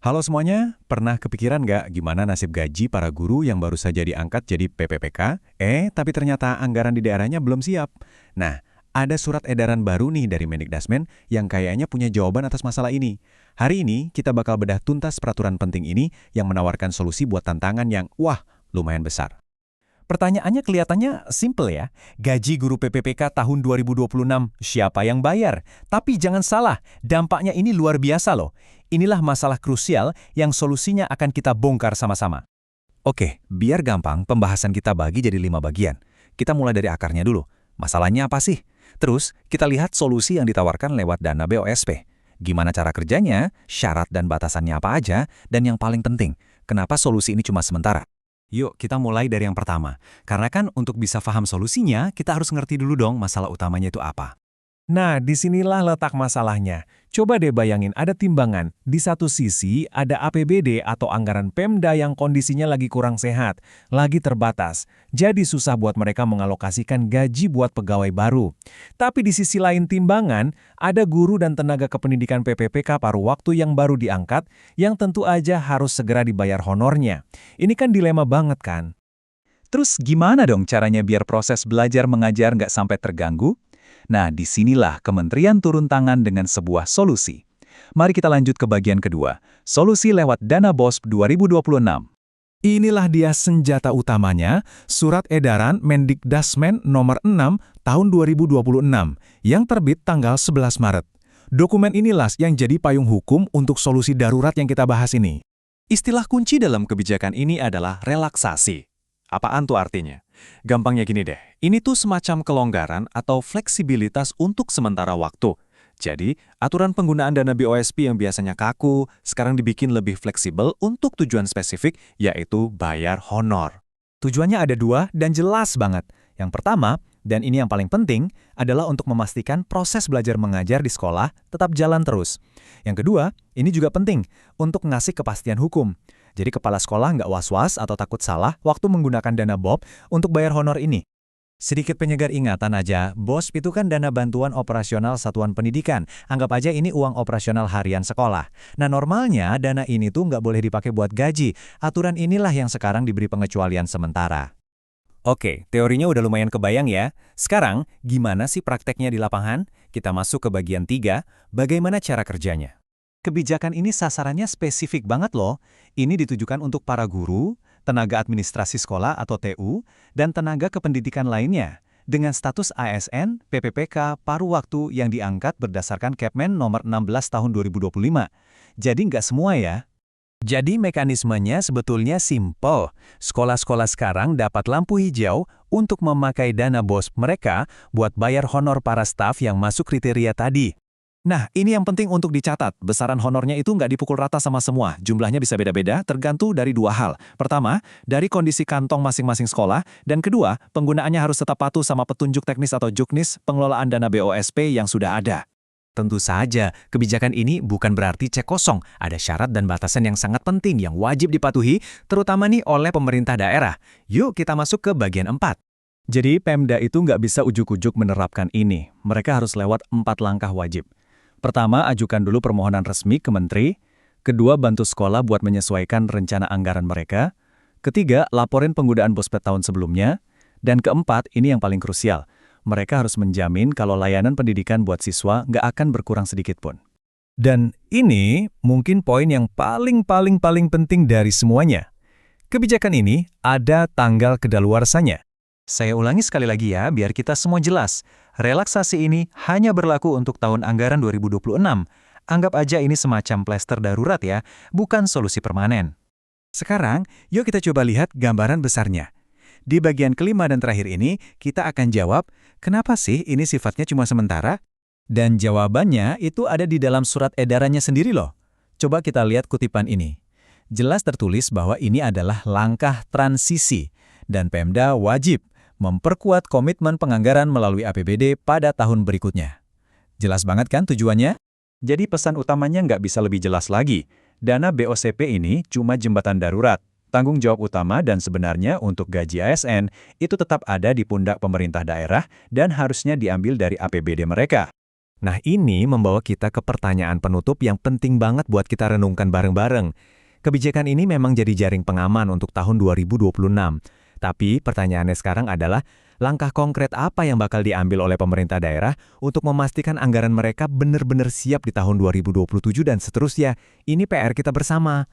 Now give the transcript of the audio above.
Halo semuanya, pernah kepikiran nggak gimana nasib gaji para guru yang baru saja diangkat jadi PPPK, tapi ternyata anggaran di daerahnya belum siap? Nah, ada surat edaran baru nih dari Mendikdasmen yang kayaknya punya jawaban atas masalah ini. Hari ini kita bakal bedah tuntas peraturan penting ini yang menawarkan solusi buat tantangan yang, wah, lumayan besar. Pertanyaannya kelihatannya simple ya. Gaji guru PPPK tahun 2026, siapa yang bayar? Tapi jangan salah, dampaknya ini luar biasa loh. Inilah masalah krusial yang solusinya akan kita bongkar sama-sama. Oke, biar gampang, pembahasan kita bagi jadi 5 bagian. Kita mulai dari akarnya dulu. Masalahnya apa sih? Terus, kita lihat solusi yang ditawarkan lewat dana BOSP. Gimana cara kerjanya, syarat dan batasannya apa aja, dan yang paling penting, kenapa solusi ini cuma sementara? Yuk, kita mulai dari yang pertama. Karena kan untuk bisa paham solusinya, kita harus ngerti dulu dong masalah utamanya itu apa. Nah, disinilah letak masalahnya. Coba deh bayangin ada timbangan. Di satu sisi ada APBD atau anggaran Pemda yang kondisinya lagi kurang sehat, lagi terbatas. Jadi susah buat mereka mengalokasikan gaji buat pegawai baru. Tapi di sisi lain timbangan, ada guru dan tenaga kependidikan PPPK paruh waktu yang baru diangkat, yang tentu aja harus segera dibayar honornya. Ini kan dilema banget kan? Terus gimana dong caranya biar proses belajar mengajar nggak sampai terganggu? Nah, disinilah kementerian turun tangan dengan sebuah solusi. Mari kita lanjut ke bagian kedua, solusi lewat dana BOSP 2026. Inilah dia senjata utamanya, Surat Edaran Mendikdasmen nomor 6 tahun 2026 yang terbit tanggal 11 Maret. Dokumen inilah yang jadi payung hukum untuk solusi darurat yang kita bahas ini. Istilah kunci dalam kebijakan ini adalah relaksasi. Apaan tuh artinya? Gampangnya gini deh, ini tuh semacam kelonggaran atau fleksibilitas untuk sementara waktu. Jadi, aturan penggunaan dana BOSP yang biasanya kaku, sekarang dibikin lebih fleksibel untuk tujuan spesifik, yaitu bayar honor. Tujuannya ada dua dan jelas banget. Yang pertama, dan ini yang paling penting, adalah untuk memastikan proses belajar mengajar di sekolah tetap jalan terus. Yang kedua, ini juga penting untuk ngasih kepastian hukum. Jadi kepala sekolah nggak was-was atau takut salah waktu menggunakan dana BOP untuk bayar honor ini. Sedikit penyegar ingatan aja, BOSP itu kan dana bantuan operasional satuan pendidikan. Anggap aja ini uang operasional harian sekolah. Nah normalnya dana ini tuh nggak boleh dipakai buat gaji. Aturan inilah yang sekarang diberi pengecualian sementara. Oke, teorinya udah lumayan kebayang ya. Sekarang, gimana sih prakteknya di lapangan? Kita masuk ke bagian 3, bagaimana cara kerjanya? Kebijakan ini sasarannya spesifik banget loh. Ini ditujukan untuk para guru, tenaga administrasi sekolah atau TU, dan tenaga kependidikan lainnya. Dengan status ASN, PPPK, paruh waktu yang diangkat berdasarkan Kepmen nomor 16 tahun 2025. Jadi nggak semua ya. Jadi mekanismenya sebetulnya simpel. Sekolah-sekolah sekarang dapat lampu hijau untuk memakai dana BOSP mereka buat bayar honor para staf yang masuk kriteria tadi. Nah, ini yang penting untuk dicatat. Besaran honornya itu nggak dipukul rata sama semua. Jumlahnya bisa beda-beda, tergantung dari dua hal. Pertama, dari kondisi kantong masing-masing sekolah. Dan kedua, penggunaannya harus tetap patuh sama petunjuk teknis atau juknis pengelolaan dana BOSP yang sudah ada. Tentu saja, kebijakan ini bukan berarti cek kosong. Ada syarat dan batasan yang sangat penting yang wajib dipatuhi, terutama nih oleh pemerintah daerah. Yuk kita masuk ke bagian 4. Jadi Pemda itu nggak bisa ujuk-ujuk menerapkan ini. Mereka harus lewat 4 langkah wajib. Pertama, ajukan dulu permohonan resmi ke menteri. Kedua, bantu sekolah buat menyesuaikan rencana anggaran mereka. Ketiga, laporin penggunaan BOSP tahun sebelumnya. Dan keempat, ini yang paling krusial. Mereka harus menjamin kalau layanan pendidikan buat siswa nggak akan berkurang sedikit pun. Dan ini mungkin poin yang paling penting dari semuanya. Kebijakan ini ada tanggal kedaluarsanya. Saya ulangi sekali lagi ya, biar kita semua jelas. Relaksasi ini hanya berlaku untuk tahun anggaran 2026. Anggap aja ini semacam plester darurat ya, bukan solusi permanen. Sekarang, yuk kita coba lihat gambaran besarnya. Di bagian kelima dan terakhir ini, kita akan jawab, kenapa sih ini sifatnya cuma sementara? Dan jawabannya itu ada di dalam surat edarannya sendiri loh. Coba kita lihat kutipan ini. Jelas tertulis bahwa ini adalah langkah transisi, dan Pemda wajib memperkuat komitmen penganggaran melalui APBD pada tahun berikutnya. Jelas banget kan tujuannya? Jadi pesan utamanya nggak bisa lebih jelas lagi. Dana BOSP ini cuma jembatan darurat. Tanggung jawab utama dan sebenarnya untuk gaji ASN itu tetap ada di pundak pemerintah daerah dan harusnya diambil dari APBD mereka. Nah, ini membawa kita ke pertanyaan penutup yang penting banget buat kita renungkan bareng-bareng. Kebijakan ini memang jadi jaring pengaman untuk tahun 2026. Tapi pertanyaannya sekarang adalah, langkah konkret apa yang bakal diambil oleh pemerintah daerah untuk memastikan anggaran mereka benar-benar siap di tahun 2027 dan seterusnya? Ini PR kita bersama.